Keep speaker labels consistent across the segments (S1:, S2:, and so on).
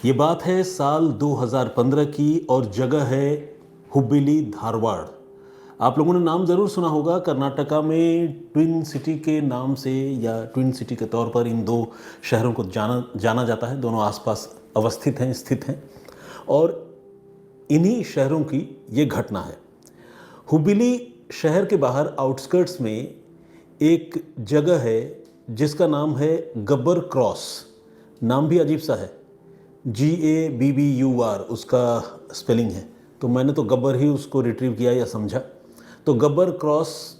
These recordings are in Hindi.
S1: ये बात है साल 2015 की और जगह है हुबली, धारवाड़। आप लोगों ने नाम ज़रूर सुना होगा। कर्नाटका में ट्विन सिटी के नाम से या ट्विन सिटी के तौर पर इन दो शहरों को जाना जाना जाता है। दोनों आसपास अवस्थित हैं, स्थित हैं और इन्हीं शहरों की ये घटना है। हुबली शहर के बाहर आउटस्कर्ट्स में एक जगह है जिसका नाम है गब्बर क्रॉस। नाम भी अजीब सा है, GABBUR उसका स्पेलिंग है, तो मैंने तो गब्बर ही उसको रिट्रीव किया या समझा। तो गब्बर क्रॉस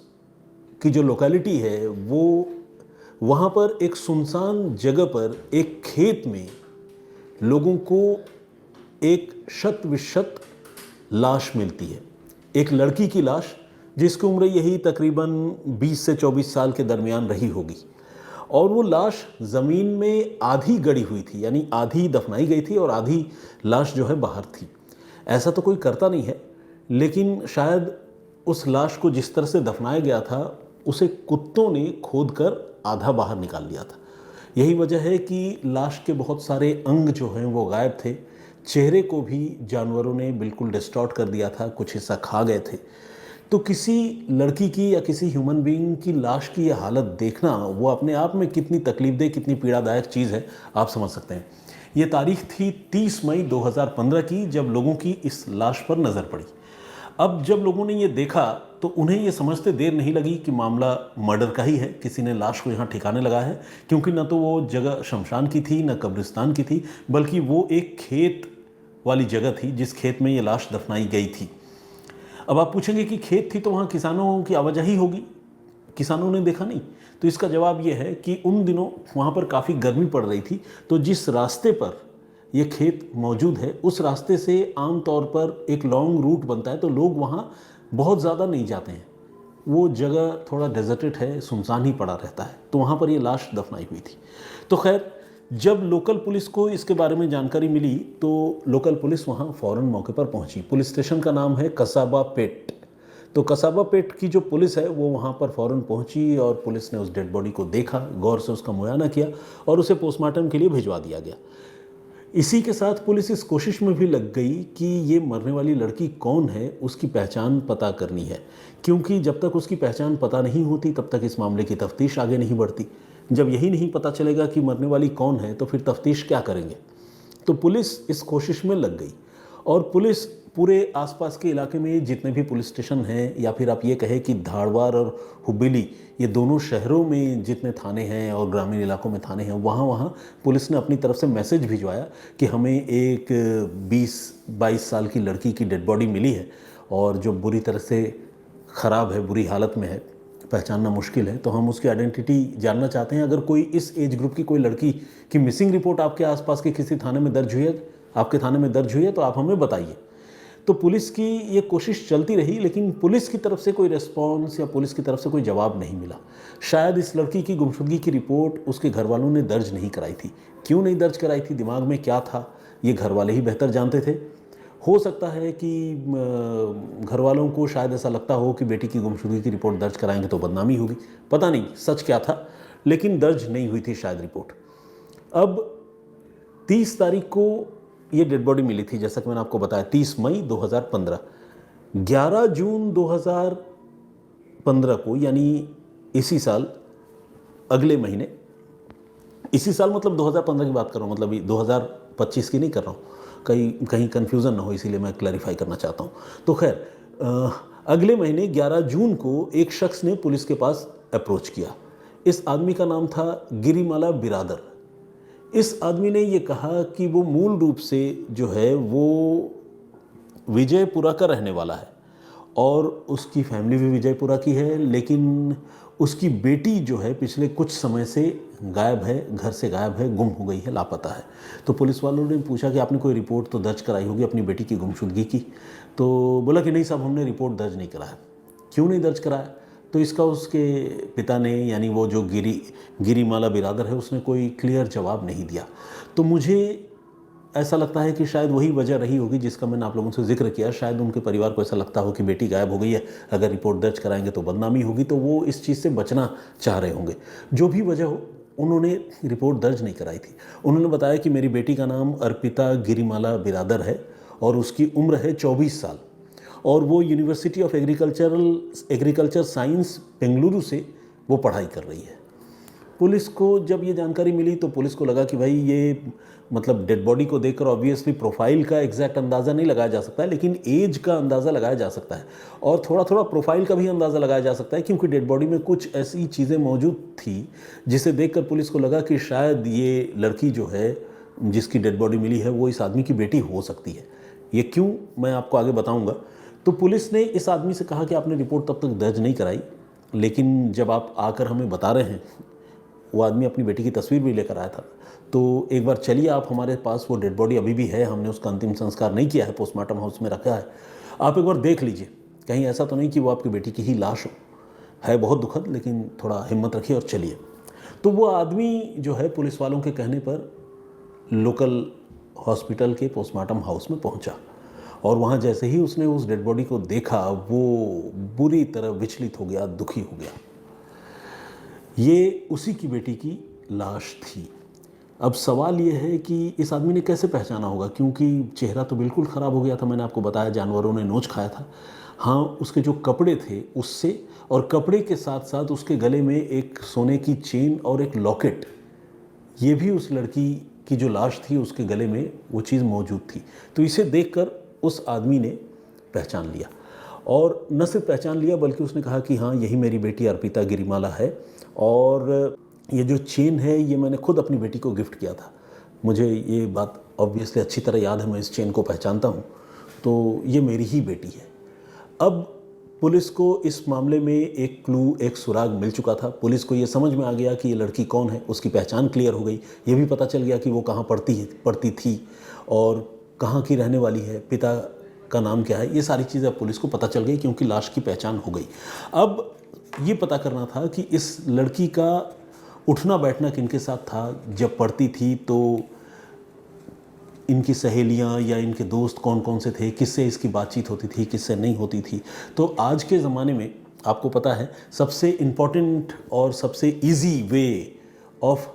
S1: की जो लोकेलिटी है वो वहाँ पर एक सुनसान जगह पर एक खेत में लोगों को एक शत विशत लाश मिलती है। एक लड़की की लाश जिसकी उम्र यही तकरीबन 20 से 24 साल के दरमियान रही होगी और वो लाश ज़मीन में आधी गड़ी हुई थी, यानी आधी दफनाई गई थी और आधी लाश जो है बाहर थी। ऐसा तो कोई करता नहीं है, लेकिन शायद उस लाश को जिस तरह से दफनाया गया था उसे कुत्तों ने खोदकर आधा बाहर निकाल लिया था। यही वजह है कि लाश के बहुत सारे अंग जो हैं वो गायब थे। चेहरे को भी जानवरों ने बिल्कुल डिस्टॉर्ट कर दिया था, कुछ हिस्सा खा गए थे। तो किसी लड़की की या किसी ह्यूमन बीइंग की लाश की यह हालत देखना वो अपने आप में कितनी तकलीफदेह, कितनी पीड़ादायक चीज़ है, आप समझ सकते हैं। ये तारीख थी 30 मई 2015 की, जब लोगों की इस लाश पर नज़र पड़ी। अब जब लोगों ने ये देखा तो उन्हें ये समझते देर नहीं लगी कि मामला मर्डर का ही है, किसी ने लाश को यहाँ ठिकाने लगाया है, क्योंकि न तो वो जगह शमशान की थी न कब्रिस्तान की थी, बल्कि वो एक खेत वाली जगह थी जिस खेत में ये लाश दफनाई गई थी। अब आप पूछेंगे कि खेत थी तो वहाँ किसानों की आवाजाही होगी, किसानों ने देखा नहीं? तो इसका जवाब ये है कि उन दिनों वहाँ पर काफ़ी गर्मी पड़ रही थी, तो जिस रास्ते पर ये खेत मौजूद है उस रास्ते से आम तौर पर एक लॉन्ग रूट बनता है, तो लोग वहाँ बहुत ज़्यादा नहीं जाते हैं। वो जगह थोड़ा डेजर्टेड है, सुनसान ही पड़ा रहता है, तो वहाँ पर ये लाश दफनाई हुई थी। तो खैर, जब लोकल पुलिस को इसके बारे में जानकारी मिली तो लोकल पुलिस वहाँ फ़ौरन मौके पर पहुँची। पुलिस स्टेशन का नाम है कसाबा पेट। तो कसाबा पेट की जो पुलिस है वो वहाँ पर फ़ौरन पहुँची और पुलिस ने उस डेड बॉडी को देखा, गौर से उसका मुआयना किया और उसे पोस्टमार्टम के लिए भिजवा दिया गया। इसी के साथ पुलिस इस कोशिश में भी लग गई कि ये मरने वाली लड़की कौन है उसकी पहचान पता करनी है, क्योंकि जब तक उसकी पहचान पता नहीं होती तब तक इस मामले की तफ्तीश आगे नहीं बढ़ती। जब यही नहीं पता चलेगा कि मरने वाली कौन है तो फिर तफ्तीश क्या करेंगे? तो पुलिस इस कोशिश में लग गई और पुलिस पूरे आसपास के इलाके में जितने भी पुलिस स्टेशन हैं, या फिर आप ये कहें कि धारवाड़ और हुबली, ये दोनों शहरों में जितने थाने हैं और ग्रामीण इलाकों में थाने हैं, वहाँ पुलिस ने अपनी तरफ से मैसेज भिजवाया कि हमें एक 20-22 साल की लड़की की डेड बॉडी मिली है और जो बुरी तरह से ख़राब है, बुरी हालत में है, पहचानना मुश्किल है, तो हम उसकी आइडेंटिटी जानना चाहते हैं। अगर कोई इस एज ग्रुप की कोई लड़की की मिसिंग रिपोर्ट आपके आसपास के किसी थाने में दर्ज हुई है, आपके थाने में दर्ज हुई है, तो आप हमें बताइए। तो पुलिस की ये कोशिश चलती रही, लेकिन पुलिस की तरफ से कोई रिस्पॉन्स या पुलिस की तरफ से कोई जवाब नहीं मिला। शायद इस लड़की की गुमशुदगी की रिपोर्ट उसके घर वालों ने दर्ज नहीं कराई थी। क्यों नहीं दर्ज कराई थी, दिमाग में क्या था, ये घर वाले ही बेहतर जानते थे। हो सकता है कि घर वालों को शायद ऐसा लगता हो कि बेटी की गुमशुदगी की रिपोर्ट दर्ज कराएंगे तो बदनामी होगी, पता नहीं सच क्या था, लेकिन दर्ज नहीं हुई थी शायद रिपोर्ट। अब 30 तारीख को ये डेड बॉडी मिली थी, जैसा कि मैंने आपको बताया, 30 मई 2015। 11 जून 2015 को, यानी इसी साल, अगले महीने, इसी साल मतलब 2015 की बात कर रहा हूँ, मतलब 2025 की नहीं कर रहा हूँ, कहीं कन्फ्यूज़न ना हो, इसीलिए मैं क्लैरिफाई करना चाहता हूँ। तो खैर, अगले महीने 11 जून को एक शख्स ने पुलिस के पास अप्रोच किया। इस आदमी का नाम था गिरिमाला बिरादर। इस आदमी ने ये कहा कि वो मूल रूप से जो है वो विजयपुरा का रहने वाला है और उसकी फैमिली भी विजयपुरा की है, लेकिन उसकी बेटी जो है पिछले कुछ समय से गायब है, घर से गायब है, गुम हो गई है, लापता है। तो पुलिस वालों ने पूछा कि आपने कोई रिपोर्ट तो दर्ज कराई होगी अपनी बेटी की गुमशुदगी की? तो बोला कि नहीं साहब, हमने रिपोर्ट दर्ज नहीं कराया। क्यों नहीं दर्ज कराया? तो इसका उसके पिता ने, यानी वो जो गिरिमाला बिरादर है, उसने कोई क्लियर जवाब नहीं दिया। तो मुझे ऐसा लगता है कि शायद वही वजह रही होगी जिसका मैंने आप लोगों से जिक्र किया। शायद उनके परिवार को ऐसा लगता हो कि बेटी गायब हो गई है, अगर रिपोर्ट दर्ज कराएंगे तो बदनामी होगी, तो वो इस चीज़ से बचना चाह रहे होंगे। जो भी वजह हो, उन्होंने रिपोर्ट दर्ज नहीं कराई थी। उन्होंने बताया कि मेरी बेटी का नाम अर्पिता गिरिमाला बिरादर है और उसकी उम्र है 24 साल और वो university of agriculture science Bengaluru से वो पढ़ाई कर रही है। पुलिस को जब ये जानकारी मिली तो पुलिस को लगा कि भाई ये मतलब डेड बॉडी को देखकर ऑब्वियसली प्रोफाइल का एग्जैक्ट अंदाज़ा नहीं लगाया जा सकता है, लेकिन एज का अंदाज़ा लगाया जा सकता है और थोड़ा थोड़ा प्रोफाइल का भी अंदाज़ा लगाया जा सकता है, क्योंकि डेड बॉडी में कुछ ऐसी चीज़ें मौजूद थी जिसे देखकर पुलिस को लगा कि शायद ये लड़की जो है जिसकी डेड बॉडी मिली है वो इस आदमी की बेटी हो सकती है। ये क्यों, मैं आपको आगे बताऊँगा। तो पुलिस ने इस आदमी से कहा कि आपने रिपोर्ट तब तक दर्ज नहीं कराई, लेकिन जब आप आकर हमें बता रहे हैं, वो आदमी अपनी बेटी की तस्वीर भी लेकर आया था, तो एक बार चलिए आप हमारे पास, वो डेड बॉडी अभी भी है, हमने उसका अंतिम संस्कार नहीं किया है, पोस्टमार्टम हाउस में रखा है, आप एक बार देख लीजिए, कहीं ऐसा तो नहीं कि वो आपकी बेटी की ही लाश हो। है बहुत दुखद, लेकिन थोड़ा हिम्मत रखिए और चलिए। तो वो आदमी जो है पुलिस वालों के कहने पर लोकल हॉस्पिटल के पोस्टमार्टम हाउस में पहुंचा और वहाँ जैसे ही उसने उस डेड बॉडी को देखा वो बुरी तरह विचलित हो गया, दुखी हो गया। ये उसी की बेटी की लाश थी। अब सवाल ये है कि इस आदमी ने कैसे पहचाना होगा, क्योंकि चेहरा तो बिल्कुल ख़राब हो गया था, मैंने आपको बताया जानवरों ने नोच खाया था। हाँ, उसके जो कपड़े थे उससे, और कपड़े के साथ साथ उसके गले में एक सोने की चेन और एक लॉकेट, ये भी उस लड़की की जो लाश थी उसके गले में वो चीज़ मौजूद थी। तो इसे देखकर उस आदमी ने पहचान लिया, और न सिर्फ पहचान लिया बल्कि उसने कहा कि हाँ, यही मेरी बेटी अर्पिता गिरिमाला है और ये जो चेन है ये मैंने खुद अपनी बेटी को गिफ्ट किया था। मुझे ये बात ऑब्वियसली अच्छी तरह याद है, मैं इस चेन को पहचानता हूँ, तो ये मेरी ही बेटी है। अब पुलिस को इस मामले में एक क्लू, एक सुराग मिल चुका था। पुलिस को ये समझ में आ गया कि ये लड़की कौन है, उसकी पहचान क्लियर हो गई। ये भी पता चल गया कि वो कहाँ पढ़ती थी और कहाँ की रहने वाली है, पिता का नाम क्या है, ये सारी चीज़ें पुलिस को पता चल गई क्योंकि लाश की पहचान हो गई। अब ये पता करना था कि इस लड़की का उठना बैठना किनके साथ था। जब पढ़ती थी तो इनकी सहेलियां या इनके दोस्त कौन कौन से थे, किससे इसकी बातचीत होती थी, किससे नहीं होती थी। तो आज के ज़माने में आपको पता है सबसे इम्पॉर्टेंट और सबसे easy way of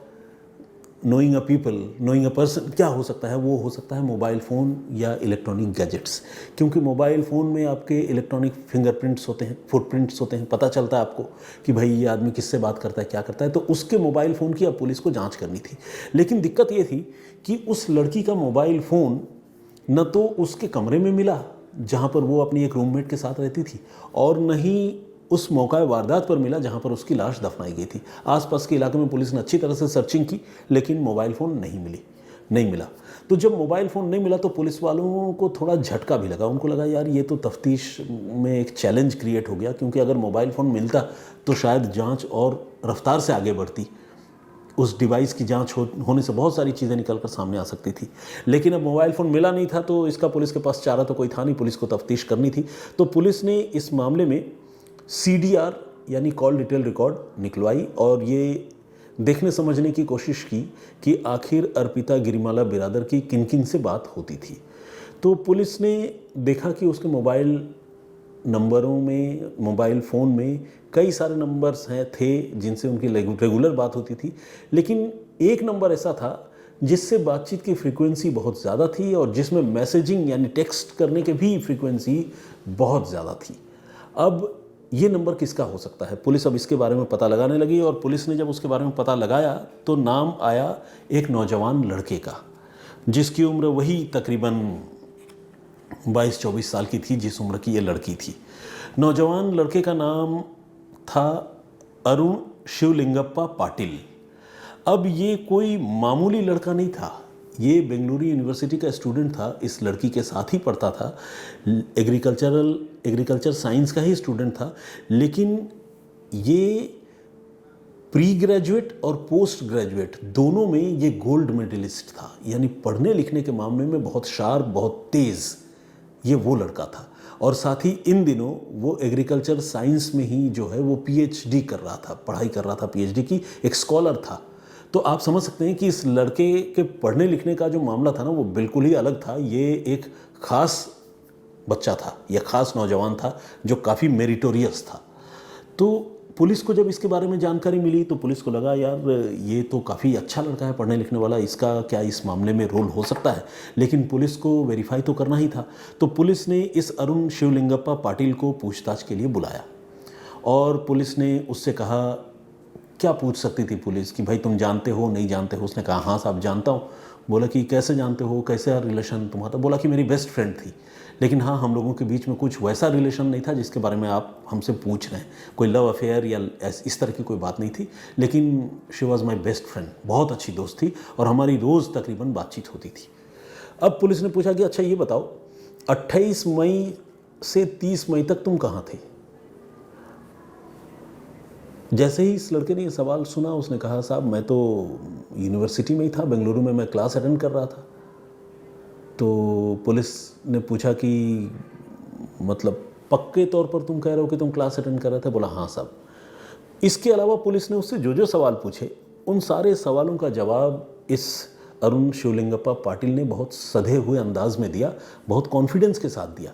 S1: knowing a people, knowing a person क्या हो सकता है, वो हो सकता है मोबाइल फ़ोन या इलेक्ट्रॉनिक गैजेट्स। क्योंकि मोबाइल फ़ोन में आपके इलेक्ट्रॉनिक फिंगरप्रिंट्स होते हैं, फुटप्रिंट्स होते हैं, पता चलता है आपको कि भाई ये आदमी किससे बात करता है, क्या करता है। तो उसके मोबाइल फ़ोन की अब पुलिस को जांच करनी थी। लेकिन दिक्कत ये थी कि उस लड़की का मोबाइल फ़ोन न तो उसके कमरे में मिला जहाँ पर वो अपनी एक रूममेट के साथ रहती थी, और न ही उस मौका वारदात पर मिला जहाँ पर उसकी लाश दफनाई गई थी। आसपास के इलाके में पुलिस ने अच्छी तरह से सर्चिंग की, लेकिन मोबाइल फ़ोन नहीं मिला। तो जब मोबाइल फ़ोन नहीं मिला तो पुलिस वालों को थोड़ा झटका भी लगा। उनको लगा यार ये तो तफ्तीश में एक चैलेंज क्रिएट हो गया, क्योंकि अगर मोबाइल फ़ोन मिलता तो शायद जांच और रफ्तार से आगे बढ़ती। उस डिवाइस की जांच होने से बहुत सारी चीज़ें निकल कर सामने आ सकती थी। लेकिन अब मोबाइल फ़ोन मिला नहीं था तो इसका पुलिस के पास चारा तो कोई था नहीं, पुलिस को तफ्तीश करनी थी। तो पुलिस ने इस मामले में CDR यानी कॉल डिटेल रिकॉर्ड निकलवाई और ये देखने समझने की कोशिश की कि आखिर अर्पिता गिरिमाला बिरादर की किन किन से बात होती थी। तो पुलिस ने देखा कि उसके मोबाइल नंबरों में, मोबाइल फ़ोन में कई सारे नंबर्स थे जिनसे उनकी रेगुलर बात होती थी, लेकिन एक नंबर ऐसा था जिससे बातचीत की फ्रीक्वेंसी बहुत ज़्यादा थी और जिसमें मैसेजिंग यानी टेक्स्ट करने की भी फ्रीक्वेंसी बहुत ज़्यादा थी। अब ये नंबर किसका हो सकता है, पुलिस अब इसके बारे में पता लगाने लगी, और पुलिस ने जब उसके बारे में पता लगाया तो नाम आया एक नौजवान लड़के का, जिसकी उम्र वही तकरीबन 22-24 साल की थी जिस उम्र की ये लड़की थी। नौजवान लड़के का नाम था अरुण शिवलिंगप्पा पाटिल। अब ये कोई मामूली लड़का नहीं था, ये बेंगलुरु यूनिवर्सिटी का स्टूडेंट था, इस लड़की के साथ ही पढ़ता था, एग्रीकल्चर साइंस का ही स्टूडेंट था। लेकिन ये प्री ग्रेजुएट और पोस्ट ग्रेजुएट दोनों में ये गोल्ड मेडलिस्ट था, यानी पढ़ने लिखने के मामले में बहुत शार्प, बहुत तेज़ ये वो लड़का था। और साथ ही इन दिनों वो एग्रीकल्चर साइंस में ही जो है वो PhD कर रहा था, पढ़ाई कर रहा था PhD की, एक स्कॉलर था। तो आप समझ सकते हैं कि इस लड़के के पढ़ने लिखने का जो मामला था ना वो बिल्कुल ही अलग था। ये एक ख़ास बच्चा था, यह ख़ास नौजवान था जो काफ़ी मेरिटोरियस था। तो पुलिस को जब इसके बारे में जानकारी मिली तो पुलिस को लगा यार ये तो काफ़ी अच्छा लड़का है, पढ़ने लिखने वाला, इसका क्या इस मामले में रोल हो सकता है। लेकिन पुलिस को वेरीफाई तो करना ही था। तो पुलिस ने इस अरुण शिवलिंगप्पा पाटिल को पूछताछ के लिए बुलाया और पुलिस ने उससे कहा, क्या पूछ सकती थी पुलिस कि भाई तुम जानते हो नहीं जानते हो। उसने कहा हाँ साहब जानता हूँ। बोला कि कैसे जानते हो, कैसे रिलेशन तुम्हारा। बोला कि मेरी बेस्ट फ्रेंड थी, लेकिन हाँ हम लोगों के बीच में कुछ वैसा रिलेशन नहीं था जिसके बारे में आप हमसे पूछ रहे हैं, कोई लव अफेयर या इस तरह की कोई बात नहीं थी। लेकिन she was my best friend, बहुत अच्छी दोस्त थी और हमारी रोज़ तकरीबन बातचीत होती थी। अब पुलिस ने पूछा कि अच्छा ये बताओ 28 मई से 30 मई तक तुम कहाँ थे। जैसे ही इस लड़के ने ये सवाल सुना उसने कहा साहब मैं तो यूनिवर्सिटी में ही था, बेंगलुरु में मैं क्लास अटेंड कर रहा था। तो पुलिस ने पूछा कि मतलब पक्के तौर पर तुम कह रहे हो कि तुम क्लास अटेंड कर रहे थे। बोला हाँ साहब। इसके अलावा पुलिस ने उससे जो जो सवाल पूछे उन सारे सवालों का जवाब इस अरुण शिवलिंगप्पा पाटिल ने बहुत सधे हुए अंदाज में दिया, बहुत कॉन्फिडेंस के साथ दिया।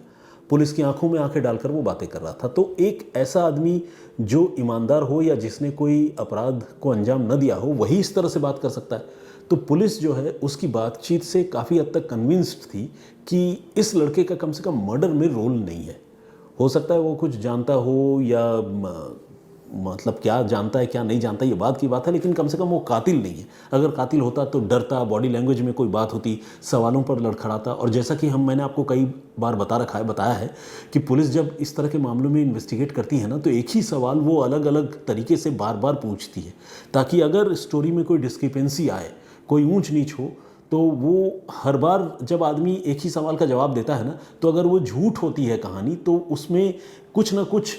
S1: पुलिस की आंखों में आंखें डालकर वो बातें कर रहा था। तो एक ऐसा आदमी जो ईमानदार हो या जिसने कोई अपराध को अंजाम न दिया हो वही इस तरह से बात कर सकता है। तो पुलिस जो है उसकी बातचीत से काफ़ी हद तक कन्विंस्ड थी कि इस लड़के का कम से कम मर्डर में रोल नहीं है। हो सकता है वो कुछ जानता हो या मतलब क्या जानता है क्या नहीं जानता ये बात की बात है, लेकिन कम से कम वो कातिल नहीं है। अगर कातिल होता तो डरता, बॉडी लैंग्वेज में कोई बात होती, सवालों पर लड़खड़ाता। और जैसा कि मैंने आपको कई बार बताया है कि पुलिस जब इस तरह के मामलों में इन्वेस्टिगेट करती है ना तो एक ही सवाल वो अलग अलग तरीके से बार बार पूछती है, ताकि अगर स्टोरी में कोई डिस्क्रिपेंसी आए, कोई ऊंच नीच हो, तो वो हर बार जब आदमी एक ही सवाल का जवाब देता है ना, तो अगर वो झूठ होती है कहानी तो उसमें कुछ ना कुछ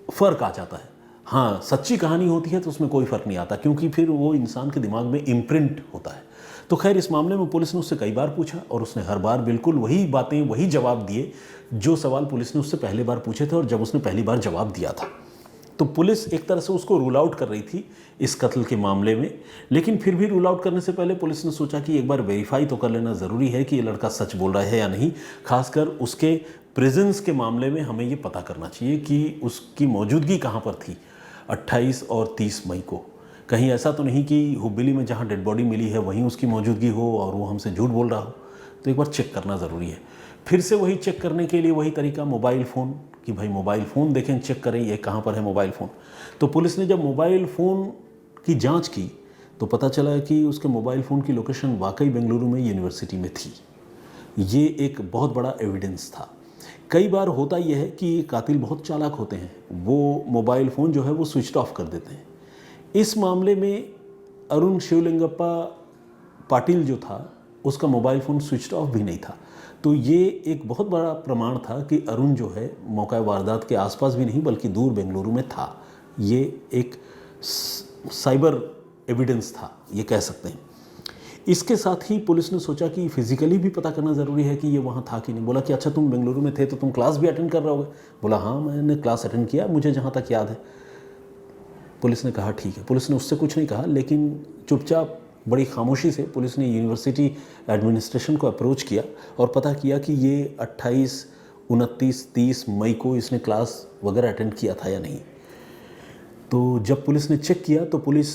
S1: फ़र्क आ जाता है। हाँ, सच्ची कहानी होती है तो उसमें कोई फ़र्क नहीं आता, क्योंकि फिर वो इंसान के दिमाग में इम्प्रिंट होता है। तो खैर इस मामले में पुलिस ने उससे कई बार पूछा और उसने हर बार बिल्कुल वही बातें, वही जवाब दिए जो सवाल पुलिस ने उससे पहली बार पूछे थे और जब उसने पहली बार जवाब दिया था। तो पुलिस एक तरह से उसको रूल आउट कर रही थी इस कत्ल के मामले में। लेकिन फिर भी रूल आउट करने से पहले पुलिस ने सोचा कि एक बार वेरीफाई तो कर लेना ज़रूरी है कि ये लड़का सच बोल रहा है या नहीं। खासकर उसके प्रेजेंस के मामले में हमें ये पता करना चाहिए कि उसकी मौजूदगी कहाँ पर थी 28 और 30 मई को। कहीं ऐसा तो नहीं कि हुबली में जहाँ डेड बॉडी मिली है वहीं उसकी मौजूदगी हो और वो हमसे झूठ बोल रहा हो। तो एक बार चेक करना ज़रूरी है। फिर से वही चेक करने के लिए वही तरीका, मोबाइल फ़ोन, कि भाई मोबाइल फ़ोन देखें, चेक करें ये कहाँ पर है मोबाइल फ़ोन। तो पुलिस ने जब मोबाइल फ़ोन की जांच की तो पता चला कि उसके मोबाइल फ़ोन की लोकेशन वाकई बेंगलुरु में यूनिवर्सिटी में थी। ये एक बहुत बड़ा एविडेंस था। कई बार होता यह है कि कातिल बहुत चालाक होते हैं, वो मोबाइल फ़ोन जो है वो स्विच ऑफ कर देते हैं। इस मामले में अरुण शिवलिंगप्पा पाटिल जो था उसका मोबाइल फ़ोन स्विच ऑफ भी नहीं था। तो ये एक बहुत बड़ा प्रमाण था कि अरुण जो है मौका वारदात के आसपास भी नहीं बल्कि दूर बेंगलुरु में था। ये एक साइबर एविडेंस था, ये कह सकते हैं। इसके साथ ही पुलिस ने सोचा कि फिजिकली भी पता करना ज़रूरी है कि ये वहाँ था कि नहीं। बोला कि अच्छा तुम बेंगलुरु में थे तो तुम क्लास भी अटेंड कर रहे होगे। बोला हाँ मैंने क्लास अटेंड किया, मुझे जहाँ तक याद है। पुलिस ने कहा ठीक है। पुलिस ने उससे कुछ नहीं कहा, लेकिन चुपचाप बड़ी खामोशी से पुलिस ने यूनिवर्सिटी एडमिनिस्ट्रेशन को अप्रोच किया और पता किया कि ये 28, 29, 30 मई को इसने क्लास वगैरह अटेंड किया था या नहीं। तो जब पुलिस ने चेक किया तो पुलिस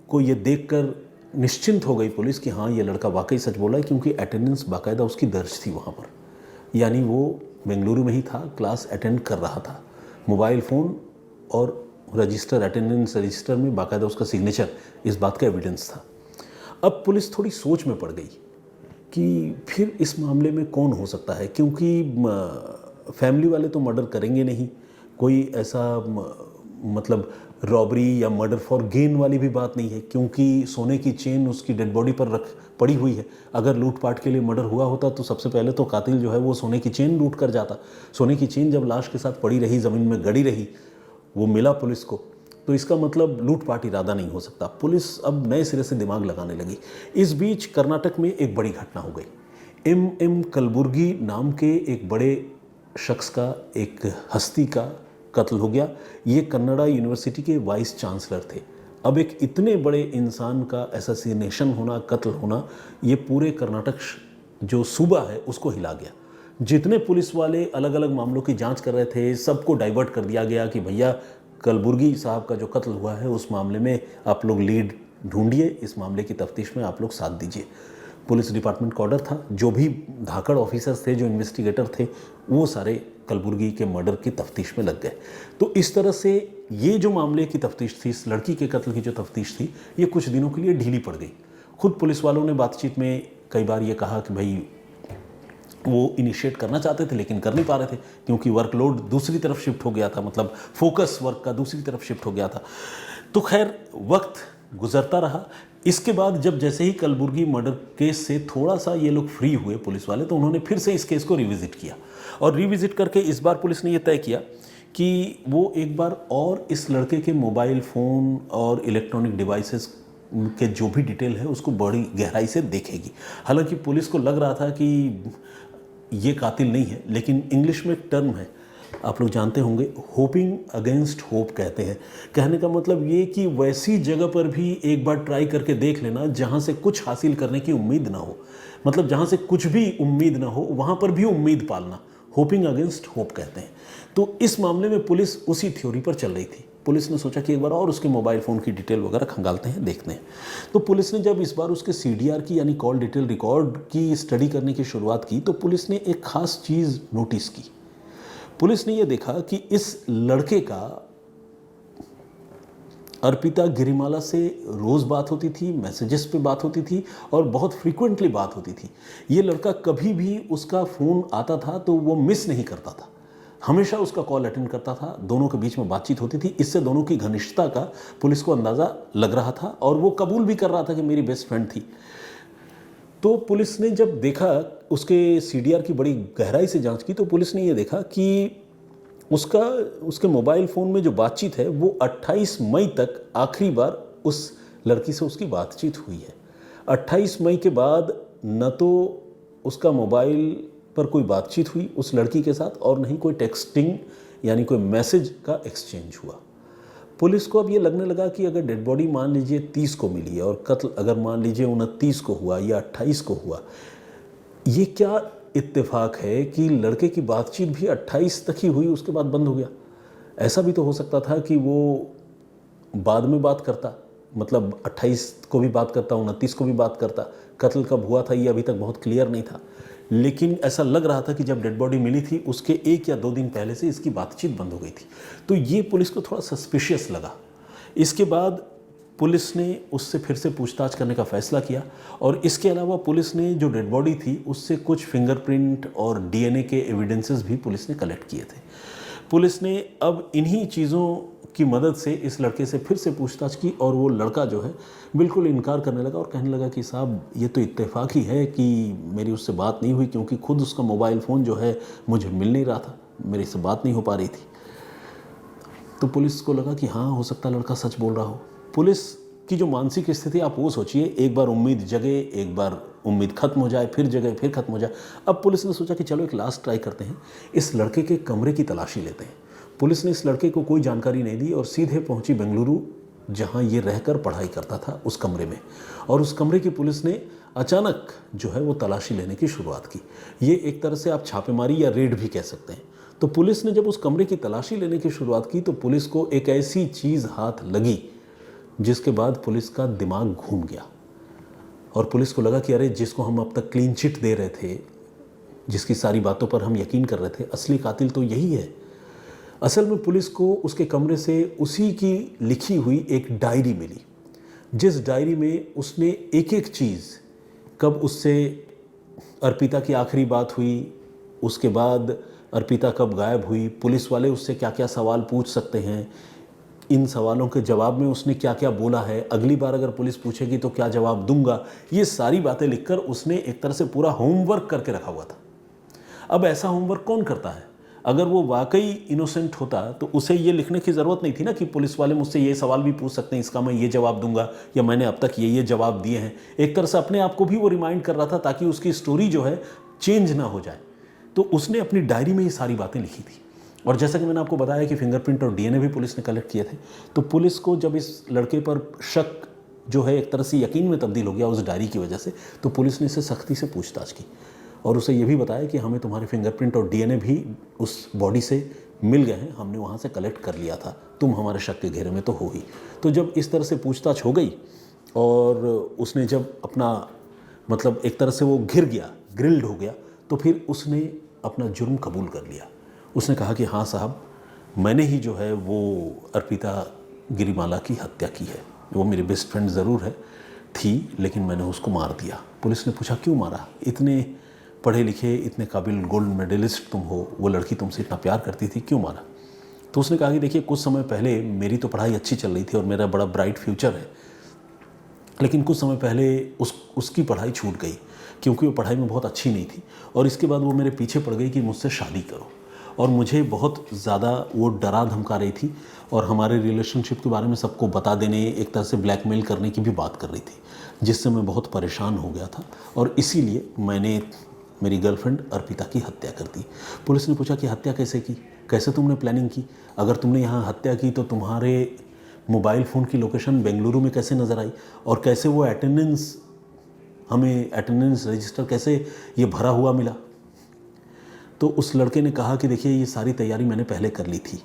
S1: को ये देखकर निश्चिंत हो गई पुलिस कि हाँ ये लड़का वाकई सच बोला है, क्योंकि अटेंडेंस बाकायदा उसकी दर्ज थी वहाँ पर। यानी वो बेंगलुरु में ही था, क्लास अटेंड कर रहा था। मोबाइल फ़ोन और रजिस्टर, अटेंडेंस रजिस्टर में बाकायदा उसका सिग्नेचर इस बात का एविडेंस था। अब पुलिस थोड़ी सोच में पड़ गई कि फिर इस मामले में कौन हो सकता है, क्योंकि फैमिली वाले तो मर्डर करेंगे नहीं, कोई ऐसा मतलब रॉबरी या मर्डर फॉर गेन वाली भी बात नहीं है, क्योंकि सोने की चेन उसकी डेड बॉडी पर पड़ी हुई है। अगर लूटपाट के लिए मर्डर हुआ होता तो सबसे पहले तो कातिल जो है वो सोने की चेन लूट कर जाता। सोने की चेन जब लाश के साथ पड़ी रही, ज़मीन में गड़ी रही, वो मिला पुलिस को, तो इसका मतलब लूटपाट इरादा नहीं हो सकता। पुलिस अब नए सिरे से दिमाग लगाने लगी। इस बीच कर्नाटक में एक बड़ी घटना हो गई। एम कलबुर्गी नाम के एक बड़े शख्स का, एक हस्ती का कत्ल हो गया। ये कन्नड़ा यूनिवर्सिटी के वाइस चांसलर थे। अब एक इतने बड़े इंसान का असैसिनेशन होना, कत्ल होना, ये पूरे कर्नाटक जो सूबा है उसको हिला गया। जितने पुलिस वाले अलग अलग मामलों की जांच कर रहे थे सबको डाइवर्ट कर दिया गया कि भैया कलबुर्गी साहब का जो कत्ल हुआ है उस मामले में आप लोग लीड ढूंढिए, इस मामले की तफ्तीश में आप लोग साथ दीजिए। पुलिस डिपार्टमेंट का ऑर्डर था, जो भी धाकड़ ऑफिसर्स थे, जो इन्वेस्टिगेटर थे, वो सारे कलबुर्गी के मर्डर की तफ्तीश में लग गए। तो इस तरह से ये जो मामले की तफ्तीश थी, इस लड़की के कत्ल की जो तफ्तीश थी, ये कुछ दिनों के लिए ढीली पड़ गई। खुद पुलिस वालों ने बातचीत में कई बार ये कहा कि भाई वो इनिशिएट करना चाहते थे लेकिन कर नहीं पा रहे थे, क्योंकि वर्कलोड दूसरी तरफ शिफ्ट हो गया था, मतलब फोकस वर्क का दूसरी तरफ शिफ्ट हो गया था। तो खैर वक्त गुजरता रहा। इसके बाद जब जैसे ही कलबुर्गी मर्डर केस से थोड़ा सा ये लोग फ्री हुए पुलिस वाले, तो उन्होंने फिर से इस केस को रिविजिट किया, और रिविजिट करके इस बार पुलिस ने ये तय किया कि वो एक बार और इस लड़के के मोबाइल फ़ोन और इलेक्ट्रॉनिक डिवाइसेस के जो भी डिटेल है उसको बड़ी गहराई से देखेगी। हालांकि पुलिस को लग रहा था कि ये कातिल नहीं है, लेकिन इंग्लिश में एक टर्म है, आप लोग जानते होंगे, होपिंग अगेंस्ट होप कहते हैं। कहने का मतलब ये कि वैसी जगह पर भी एक बार ट्राई करके देख लेना जहाँ से कुछ हासिल करने की उम्मीद ना हो, मतलब जहाँ से कुछ भी उम्मीद ना हो वहाँ पर भी उम्मीद पालना, होपिंग अगेंस्ट होप कहते हैं। तो इस मामले में पुलिस उसी थ्योरी पर चल रही थी। पुलिस ने सोचा कि एक बार और उसके मोबाइल फ़ोन की डिटेल वगैरह खंगालते हैं, देखते हैं। तो पुलिस ने जब इस बार उसके CDR की यानी कॉल डिटेल रिकॉर्ड की स्टडी करने की शुरुआत की, तो पुलिस ने एक ख़ास चीज़ नोटिस की। पुलिस ने यह देखा कि इस लड़के का अर्पिता गिरिमाला से रोज़ बात होती थी, मैसेजेस पे बात होती थी और बहुत फ्रीक्वेंटली बात होती थी। ये लड़का कभी भी उसका फ़ोन आता था तो वो मिस नहीं करता था, हमेशा उसका कॉल अटेंड करता था, दोनों के बीच में बातचीत होती थी। इससे दोनों की घनिष्ठता का पुलिस को अंदाज़ा लग रहा था और वो कबूल भी कर रहा था कि मेरी बेस्ट फ्रेंड थी। तो पुलिस ने जब देखा, उसके CDR की बड़ी गहराई से जांच की, तो पुलिस ने ये देखा कि उसके मोबाइल फ़ोन में जो बातचीत है वो 28 मई तक आखिरी बार उस लड़की से उसकी बातचीत हुई है। 28 मई के बाद न तो उसका मोबाइल पर कोई बातचीत हुई उस लड़की के साथ और नहीं कोई टेक्सटिंग यानी कोई मैसेज का एक्सचेंज हुआ। पुलिस को अब ये लगने लगा कि अगर डेड बॉडी मान लीजिए 30 को मिली है और कत्ल अगर मान लीजिए 29 को हुआ या 28 को हुआ, ये क्या इत्तेफाक है कि लड़के की बातचीत भी 28 तक ही हुई, उसके बाद बंद हो गया। ऐसा भी तो हो सकता था कि वो बाद में बात करता, मतलब 28 को भी बात करता, 29 को भी बात करता। कत्ल कब हुआ था ये अभी तक बहुत क्लियर नहीं था, लेकिन ऐसा लग रहा था कि जब डेड बॉडी मिली थी उसके 1 या 2 दिन पहले से इसकी बातचीत बंद हो गई थी। तो ये पुलिस को थोड़ा सस्पिशियस लगा। इसके बाद पुलिस ने उससे फिर से पूछताछ करने का फैसला किया और इसके अलावा पुलिस ने जो डेड बॉडी थी उससे कुछ फिंगरप्रिंट और DNA के एविडेंसेस भी पुलिस ने कलेक्ट किए थे। पुलिस ने अब इन्हीं चीज़ों की मदद से इस लड़के से फिर से पूछताछ की और वो लड़का जो है बिल्कुल इनकार करने लगा और कहने लगा कि साहब ये तो इत्तेफाक ही है कि मेरी उससे बात नहीं हुई, क्योंकि खुद उसका मोबाइल फ़ोन जो है मुझे मिल नहीं रहा था, मेरे से बात नहीं हो पा रही थी। तो पुलिस को लगा कि हाँ, हो सकता लड़का सच बोल रहा हो। पुलिस की जो मानसिक स्थिति आप वो सोचिए, एक बार उम्मीद जगे, एक बार उम्मीद खत्म हो जाए, फिर जगे, फिर खत्म हो जाए। अब पुलिस ने सोचा कि चलो एक लास्ट ट्राई करते हैं, इस लड़के के कमरे की तलाशी लेते हैं। पुलिस ने इस लड़के को कोई जानकारी नहीं दी और सीधे पहुंची बेंगलुरु, जहां ये रहकर पढ़ाई करता था, उस कमरे में। और उस कमरे की पुलिस ने अचानक जो है वो तलाशी लेने की शुरुआत की। ये एक तरह से आप छापेमारी या रेड भी कह सकते हैं। तो पुलिस ने जब उस कमरे की तलाशी लेने की शुरुआत की तो पुलिस को एक ऐसी चीज़ हाथ लगी जिसके बाद पुलिस का दिमाग घूम गया और पुलिस को लगा कि अरे, जिसको हम अब तक क्लीन चिट दे रहे थे, जिसकी सारी बातों पर हम यकीन कर रहे थे, असली कातिल तो यही है। असल में पुलिस को उसके कमरे से उसी की लिखी हुई एक डायरी मिली, जिस डायरी में उसने एक एक चीज़, कब उससे अर्पिता की आखिरी बात हुई, उसके बाद अर्पिता कब गायब हुई, पुलिस वाले उससे क्या क्या सवाल पूछ सकते हैं, इन सवालों के जवाब में उसने क्या क्या बोला है, अगली बार अगर पुलिस पूछेगी तो क्या जवाब दूंगा, ये सारी बातें लिखकर उसने एक तरह से पूरा होमवर्क करके रखा हुआ था। अब ऐसा होमवर्क कौन करता है? अगर वो वाकई इनोसेंट होता तो उसे ये लिखने की ज़रूरत नहीं थी ना कि पुलिस वाले मुझसे ये सवाल भी पूछ सकते हैं, इसका मैं ये जवाब दूंगा या मैंने अब तक ये जवाब दिए हैं। एक तरह से अपने आप को भी वो रिमाइंड कर रहा था ताकि उसकी स्टोरी जो है चेंज ना हो जाए। तो उसने अपनी डायरी में ये सारी बातें लिखी थी। और जैसा कि मैंने आपको बताया कि फिंगरप्रिंट और DNA भी पुलिस ने कलेक्ट किए थे, तो पुलिस को जब इस लड़के पर शक जो है एक तरह से यकीन में तब्दील हो गया उस डायरी की वजह से, तो पुलिस ने इसे सख्ती से पूछताछ की। और उसे ये भी बताया कि हमें तुम्हारे फिंगरप्रिंट और डीएनए भी उस बॉडी से मिल गए हैं, हमने वहाँ से कलेक्ट कर लिया था, तुम हमारे शक के घेरे में तो हो ही। तो जब इस तरह से पूछताछ हो गई और उसने जब अपना मतलब एक तरह से वो घिर गया, ग्रिल्ड हो गया, तो फिर उसने अपना जुर्म कबूल कर लिया। उसने कहा कि हाँ साहब, मैंने ही जो है वो अर्पिता गिरिमाला की हत्या की है। वो मेरी बेस्ट फ्रेंड ज़रूर है थी, लेकिन मैंने उसको मार दिया। पुलिस ने पूछा क्यों मारा, इतने पढ़े लिखे, इतने काबिल गोल्ड मेडलिस्ट तुम हो, वो लड़की तुमसे इतना प्यार करती थी, क्यों मारा? तो उसने कहा कि देखिए, कुछ समय पहले मेरी तो पढ़ाई अच्छी चल रही थी और मेरा बड़ा ब्राइट फ्यूचर है, लेकिन कुछ समय पहले उसकी पढ़ाई छूट गई क्योंकि वो पढ़ाई में बहुत अच्छी नहीं थी, और इसके बाद वो मेरे पीछे पड़ गई कि मुझसे शादी करो, और मुझे बहुत ज़्यादा वो डरा धमका रही थी और हमारे रिलेशनशिप के बारे में सबको बता देने, एक तरह से ब्लैकमेल करने की भी बात कर रही थी, जिससे मैं बहुत परेशान हो गया था और इसीलिए मैंने मेरी गर्लफ्रेंड अर्पिता की हत्या कर दी। पुलिस ने पूछा कि हत्या कैसे की, कैसे तुमने प्लानिंग की? अगर तुमने यहाँ हत्या की तो तुम्हारे मोबाइल फ़ोन की लोकेशन बेंगलुरु में कैसे नज़र आई, और कैसे वो अटेंडेंस, हमें अटेंडेंस रजिस्टर कैसे ये भरा हुआ मिला? तो उस लड़के ने कहा कि देखिए, ये सारी तैयारी मैंने पहले कर ली थी।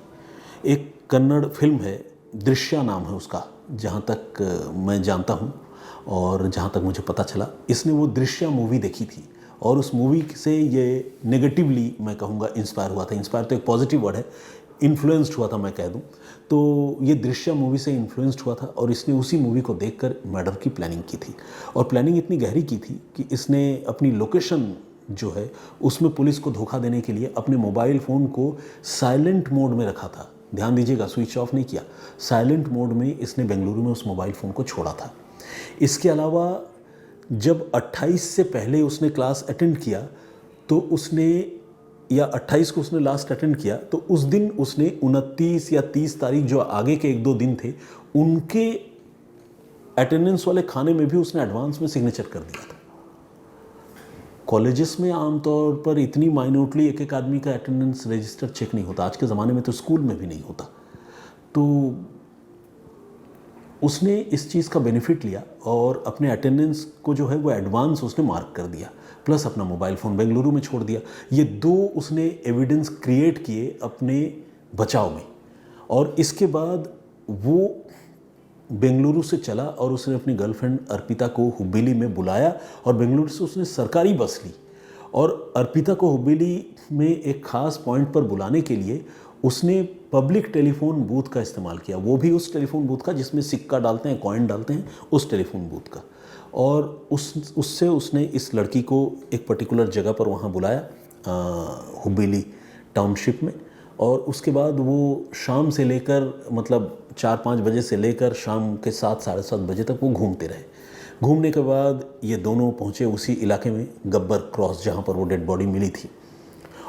S1: एक कन्नड़ फिल्म है, दृश्या नाम है उसका, जहाँ तक मैं जानता हूँ और जहाँ तक मुझे पता चला, इसने वो दृश्या मूवी देखी थी और उस मूवी से ये नेगेटिवली मैं कहूँगा इंस्पायर हुआ था। इंस्पायर तो एक पॉजिटिव वर्ड है, इन्फ्लुएंस्ड हुआ था मैं कह दूँ तो। ये दृश्या मूवी से इन्फ्लुएंस्ड हुआ था और इसने उसी मूवी को देखकर मर्डर की प्लानिंग की थी, और प्लानिंग इतनी गहरी की थी कि इसने अपनी लोकेशन जो है उसमें पुलिस को धोखा देने के लिए अपने मोबाइल फ़ोन को साइलेंट मोड में रखा था। ध्यान दीजिएगा, स्विच ऑफ नहीं किया, साइलेंट मोड में इसने बेंगलुरु में उस मोबाइल फ़ोन को छोड़ा था। इसके अलावा जब 28 से पहले उसने क्लास अटेंड किया तो उसने, या 28 को उसने लास्ट अटेंड किया, तो उस दिन उसने 29 या 30 तारीख जो आगे के 1-2 दिन थे, उनके अटेंडेंस वाले खाने में भी उसने एडवांस में सिग्नेचर कर दिया था। कॉलेजेस में आमतौर पर इतनी माइन्यूटली एक एक आदमी का अटेंडेंस रजिस्टर चेक नहीं होता, आज के ज़माने में तो स्कूल में भी नहीं होता। तो उसने इस चीज़ का बेनिफिट लिया और अपने अटेंडेंस को जो है वो एडवांस उसने मार्क कर दिया, प्लस अपना मोबाइल फ़ोन बेंगलुरु में छोड़ दिया। ये 2 उसने एविडेंस क्रिएट किए अपने बचाव में, और इसके बाद वो बेंगलुरु से चला और उसने अपनी गर्लफ्रेंड अर्पिता को हुबली में बुलाया और बेंगलुरु से उसने सरकारी बस ली, और अर्पिता को हुबली में एक ख़ास पॉइंट पर बुलाने के लिए उसने पब्लिक टेलीफोन बूथ का इस्तेमाल किया, वो भी उस टेलीफोन बूथ का जिसमें सिक्का डालते हैं, कॉइन डालते हैं, उस टेलीफोन बूथ का। और उससे उसने इस लड़की को एक पर्टिकुलर जगह पर वहाँ बुलाया हुबली टाउनशिप में, और उसके बाद वो शाम से लेकर मतलब 4-5 बजे से लेकर शाम के 7 साढ़े 7 बजे तक वो घूमते रहे। घूमने के बाद ये दोनों पहुँचे उसी इलाके में, गब्बर क्रॉस, जहाँ पर वो डेड बॉडी मिली थी,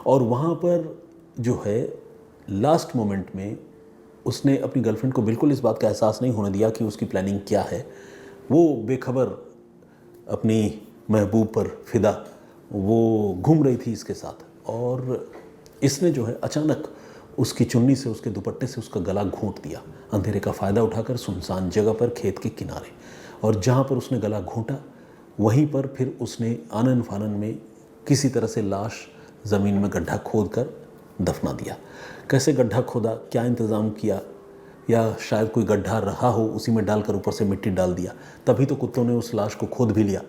S1: और वहाँ पर जो है लास्ट मोमेंट में उसने अपनी गर्लफ्रेंड को बिल्कुल इस बात का एहसास नहीं होने दिया कि उसकी प्लानिंग क्या है। वो बेखबर अपनी महबूब पर फिदा वो घूम रही थी इसके साथ, और इसने जो है अचानक उसकी चुन्नी से, उसके दुपट्टे से उसका गला घोंट दिया, अंधेरे का फ़ायदा उठाकर सुनसान जगह पर खेत के किनारे। और जहाँ पर उसने गला घोंटा वहीं पर फिर उसने आनन फानन में किसी तरह से लाश ज़मीन में गड्ढा खोद कर दफना दिया। कैसे गड्ढा खोदा, क्या इंतज़ाम किया, या शायद कोई गड्ढा रहा हो उसी में डालकर ऊपर से मिट्टी डाल दिया, तभी तो कुत्तों ने उस लाश को खोद भी लिया।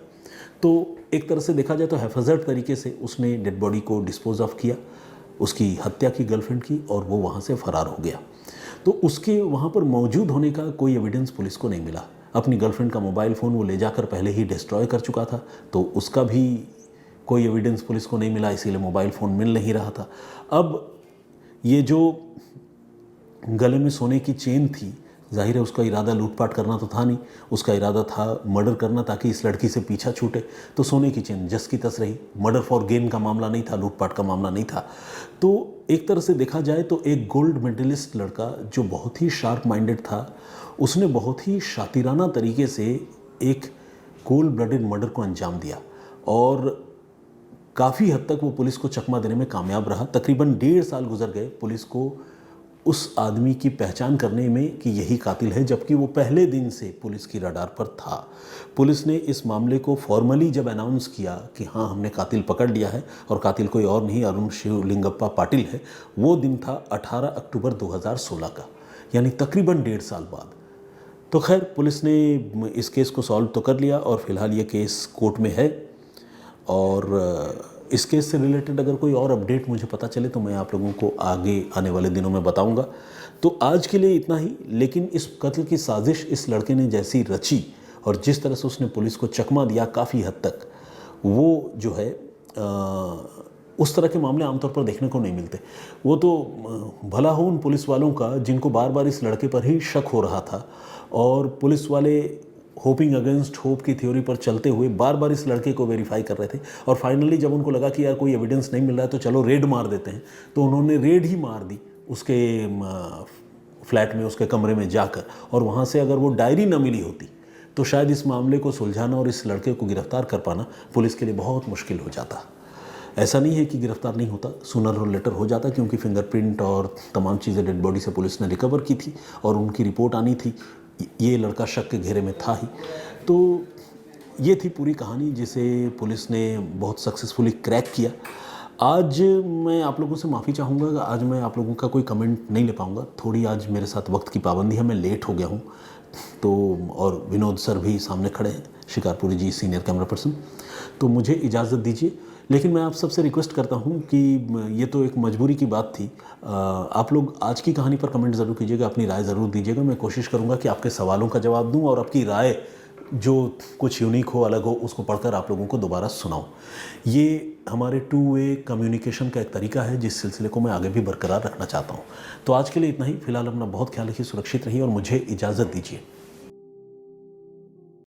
S1: तो एक तरह से देखा जाए तो हैफाजत तरीके से उसने डेड बॉडी को डिस्पोज ऑफ किया, उसकी हत्या की गर्लफ्रेंड की, और वो वहाँ से फ़रार हो गया। तो उसके वहाँ पर मौजूद होने का कोई एविडेंस पुलिस को नहीं मिला। अपनी गर्लफ्रेंड का मोबाइल फ़ोन वो ले जाकर पहले ही डिस्ट्रॉय कर चुका था, तो उसका भी कोई एविडेंस पुलिस को नहीं मिला, इसीलिए मोबाइल फ़ोन मिल नहीं रहा था। अब ये जो गले में सोने की चेन थी, जाहिर है उसका इरादा लूटपाट करना तो था नहीं, उसका इरादा था मर्डर करना ताकि इस लड़की से पीछा छूटे। तो सोने की चेन जस की तस रही, मर्डर फॉर गेन का मामला नहीं था, लूटपाट का मामला नहीं था। तो एक तरह से देखा जाए तो एक गोल्ड मेडलिस्ट लड़का जो बहुत ही शार्प माइंडेड था, उसने बहुत ही शातिराना तरीके से एक कोल्ड ब्लडेड मर्डर को अंजाम दिया, और काफ़ी हद तक वो पुलिस को चकमा देने में कामयाब रहा। तकरीबन 1.5 साल गुजर गए पुलिस को उस आदमी की पहचान करने में कि यही कातिल है, जबकि वो पहले दिन से पुलिस की रडार पर था। पुलिस ने इस मामले को फॉर्मली जब अनाउंस किया कि हाँ हमने कातिल पकड़ लिया है और कातिल कोई और नहीं अरुण शिवलिंगप्पा पाटिल है, वो दिन था 18 अक्टूबर 2016 का, यानी तकरीबन 1.5 साल बाद। तो खैर पुलिस ने इस केस को सॉल्व तो कर लिया और फिलहाल ये केस कोर्ट में है। और इस केस से रिलेटेड अगर कोई और अपडेट मुझे पता चले तो मैं आप लोगों को आगे आने वाले दिनों में बताऊंगा। तो आज के लिए इतना ही। लेकिन इस कत्ल की साजिश इस लड़के ने जैसी रची और जिस तरह से उसने पुलिस को चकमा दिया काफ़ी हद तक, वो जो है उस तरह के मामले आमतौर पर देखने को नहीं मिलते। वो तो भला हो उन पुलिस वालों का जिनको बार बार इस लड़के पर ही शक हो रहा था और पुलिस वाले होपिंग अगेंस्ट होप की थ्योरी पर चलते हुए बार बार इस लड़के को वेरीफाई कर रहे थे। और फाइनली जब उनको लगा कि यार कोई एविडेंस नहीं मिल रहा है तो चलो रेड मार देते हैं, तो उन्होंने रेड ही मार दी उसके फ्लैट में, उसके कमरे में जाकर। और वहाँ से अगर वो डायरी न मिली होती तो शायद इस मामले को सुलझाना और इस लड़के को गिरफ्तार कर पाना पुलिस के लिए बहुत मुश्किल हो जाता। ऐसा नहीं है कि गिरफ्तार नहीं होता, सूनर और लेटर हो जाता, क्योंकि फिंगरप्रिंट और तमाम चीज़ें डेड बॉडी से पुलिस ने रिकवर की थी और उनकी रिपोर्ट आनी थी। ये लड़का शक के घेरे में था ही। तो ये थी पूरी कहानी जिसे पुलिस ने बहुत सक्सेसफुली क्रैक किया। आज मैं आप लोगों से माफ़ी चाहूँगा कि आज मैं आप लोगों का कोई कमेंट नहीं ले पाऊँगा। थोड़ी आज मेरे साथ वक्त की पाबंदी है, मैं लेट हो गया हूँ। तो और विनोद सर भी सामने खड़े हैं, शिकारपुरी जी सीनियर कैमरा पर्सन, तो मुझे इजाज़त दीजिए। लेकिन मैं आप सबसे रिक्वेस्ट करता हूँ कि ये तो एक मजबूरी की बात थी। आप लोग आज की कहानी पर कमेंट ज़रूर कीजिएगा, अपनी राय ज़रूर दीजिएगा। मैं कोशिश करूँगा कि आपके सवालों का जवाब दूँ और आपकी राय जो कुछ यूनिक हो, अलग हो, उसको पढ़कर आप लोगों को दोबारा सुनाऊँ। ये हमारे 2 वे कम्युनिकेशन का एक तरीका है जिस सिलसिले को मैं आगे भी बरकरार रखना चाहता हूँ। तो आज के लिए इतना ही। फिलहाल अपना बहुत ख्याल रखिए, सुरक्षित रहिए और मुझे इजाज़त दीजिए।